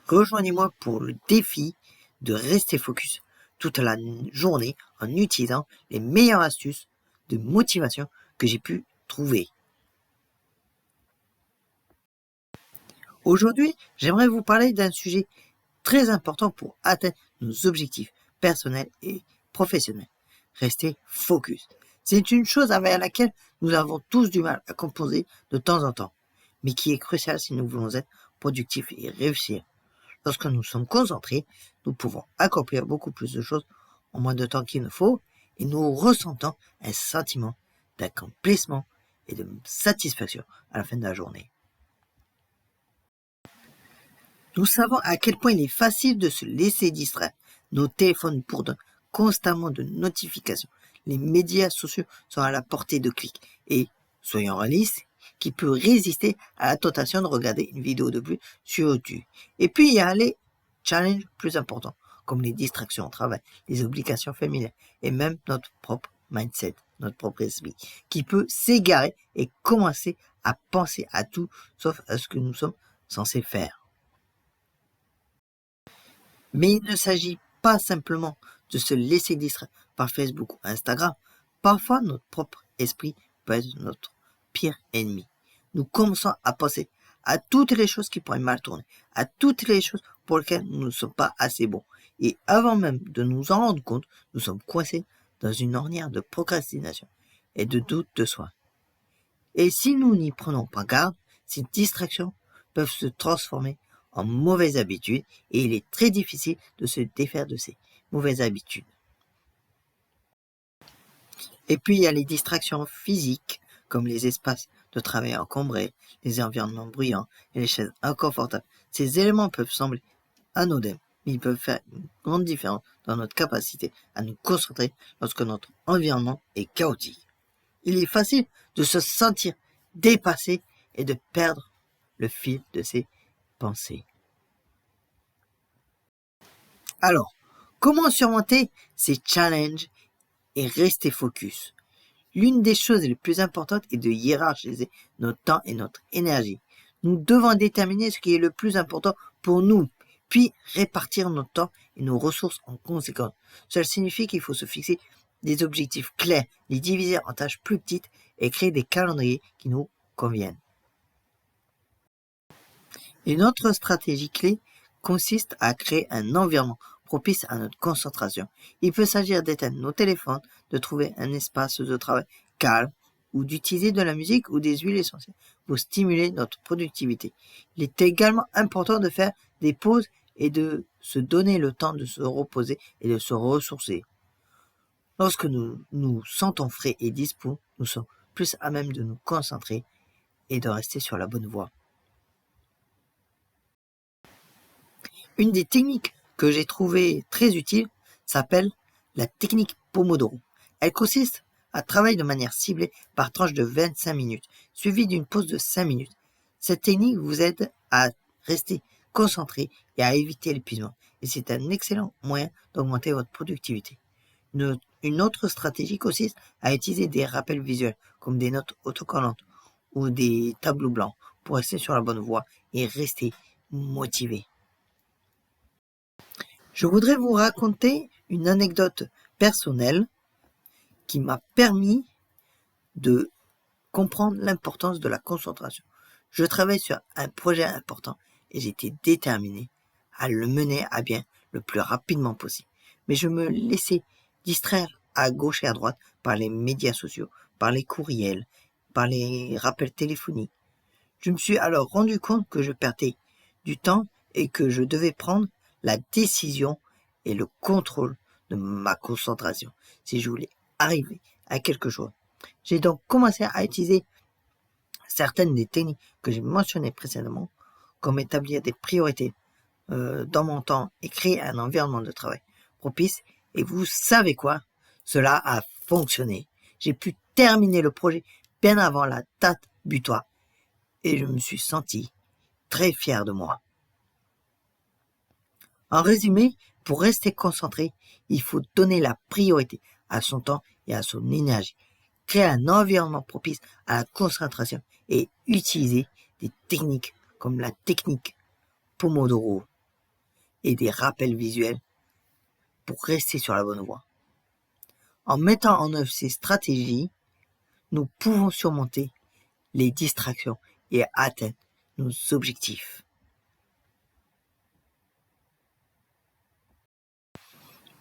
Rejoignez-moi pour le défi de rester focus toute la journée en utilisant les meilleures astuces de motivation que j'ai pu trouver. Aujourd'hui, j'aimerais vous parler d'un sujet très important pour atteindre nos objectifs personnels et professionnels. Rester focus. C'est une chose avec laquelle nous avons tous du mal à composer de temps en temps, mais qui est cruciale si nous voulons être productifs et réussir. Lorsque nous sommes concentrés, nous pouvons accomplir beaucoup plus de choses en moins de temps qu'il ne faut et nous ressentons un sentiment d'accomplissement et de satisfaction à la fin de la journée. Nous savons à quel point il est facile de se laisser distraire. Nos téléphones bourdonnent constamment de notifications. Les médias sociaux sont à la portée de clics. Et, soyons réalistes, qui peut résister à la tentation de regarder une vidéo de plus sur YouTube. Et puis, il y a les challenges plus importants, comme les distractions au travail, les obligations familiales, et même notre propre mindset, notre propre esprit, qui peut s'égarer et commencer à penser à tout, sauf à ce que nous sommes censés faire. Mais il ne s'agit pas simplement de se laisser distraire par Facebook ou Instagram. Parfois, notre propre esprit peut être notre pire ennemi. Nous commençons à penser à toutes les choses qui pourraient mal tourner, à toutes les choses pour lesquelles nous ne sommes pas assez bons. Et avant même de nous en rendre compte, nous sommes coincés dans une ornière de procrastination et de doute de soi. Et si nous n'y prenons pas garde, ces distractions peuvent se transformer en mauvaises habitudes et il est très difficile de se défaire de ces mauvaises habitudes. Et puis il y a les distractions physiques comme les espaces de travail encombrés, les environnements bruyants et les chaises inconfortables. Ces éléments peuvent sembler anodins, mais ils peuvent faire une grande différence dans notre capacité à nous concentrer lorsque notre environnement est chaotique. Il est facile de se sentir dépassé et de perdre le fil de ses pensées. Alors, comment surmonter ces challenges et rester focus? L'une des choses les plus importantes est de hiérarchiser notre temps et notre énergie. Nous devons déterminer ce qui est le plus important pour nous, puis répartir notre temps et nos ressources en conséquence. Cela signifie qu'il faut se fixer des objectifs clairs, les diviser en tâches plus petites et créer des calendriers qui nous conviennent. Une autre stratégie clé consiste à créer un environnement propice à notre concentration. Il peut s'agir d'éteindre nos téléphones, de trouver un espace de travail calme ou d'utiliser de la musique ou des huiles essentielles pour stimuler notre productivité. Il est également important de faire des pauses et de se donner le temps de se reposer et de se ressourcer. Lorsque nous nous sentons frais et dispos, nous sommes plus à même de nous concentrer et de rester sur la bonne voie. Une des techniques que j'ai trouvée très utile s'appelle la technique Pomodoro. Elle consiste à travailler de manière ciblée par tranche de 25 minutes, suivie d'une pause de 5 minutes. Cette technique vous aide à rester concentré et à éviter l'épuisement. Et c'est un excellent moyen d'augmenter votre productivité. Une autre stratégie consiste à utiliser des rappels visuels, comme des notes autocollantes ou des tableaux blancs, pour rester sur la bonne voie et rester motivé. Je voudrais vous raconter une anecdote personnelle qui m'a permis de comprendre l'importance de la concentration. Je travaillais sur un projet important et j'étais déterminé à le mener à bien le plus rapidement possible. Mais je me laissais distraire à gauche et à droite par les médias sociaux, par les courriels, par les rappels téléphoniques. Je me suis alors rendu compte que je perdais du temps et que je devais prendre la décision et le contrôle de ma concentration si je voulais arriver à quelque chose. J'ai donc commencé à utiliser certaines des techniques que j'ai mentionnées précédemment, comme établir des priorités dans mon temps et créer un environnement de travail propice. Et vous savez quoi? Cela a fonctionné. J'ai pu terminer le projet bien avant la date butoir et je me suis senti très fier de moi. En résumé, pour rester concentré, il faut donner la priorité à son temps et à son énergie, créer un environnement propice à la concentration et utiliser des techniques comme la technique Pomodoro. et des rappels visuels pour rester sur la bonne voie. En mettant en œuvre ces stratégies, nous pouvons surmonter les distractions et atteindre nos objectifs.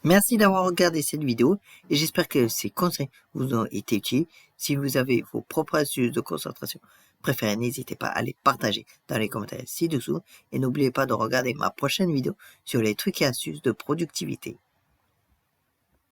Merci d'avoir regardé cette vidéo et j'espère que ces conseils vous ont été utiles. Si vous avez vos propres astuces de concentration préférées, n'hésitez pas à les partager dans les commentaires ci-dessous et n'oubliez pas de regarder ma prochaine vidéo sur les trucs et astuces de productivité.